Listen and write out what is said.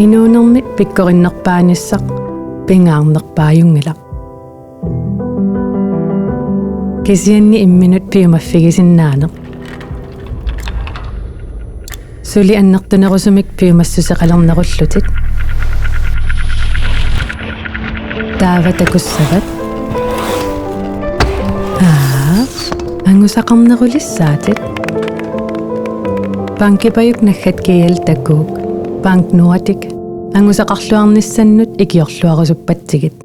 Inuunermi pikkorinnerpaanissaq pingaarnerpaajunngilaq. Kisianni imminut piumaffigisinnaane. Suliannertunerusumik piumassuseqalernerullutit. Taava takussavat. Angusaqarnerulissaatit. Bankipajuk.gl-imut. BankNordik. Angusaqarluarnissannut ikiorluarusuppatsigit.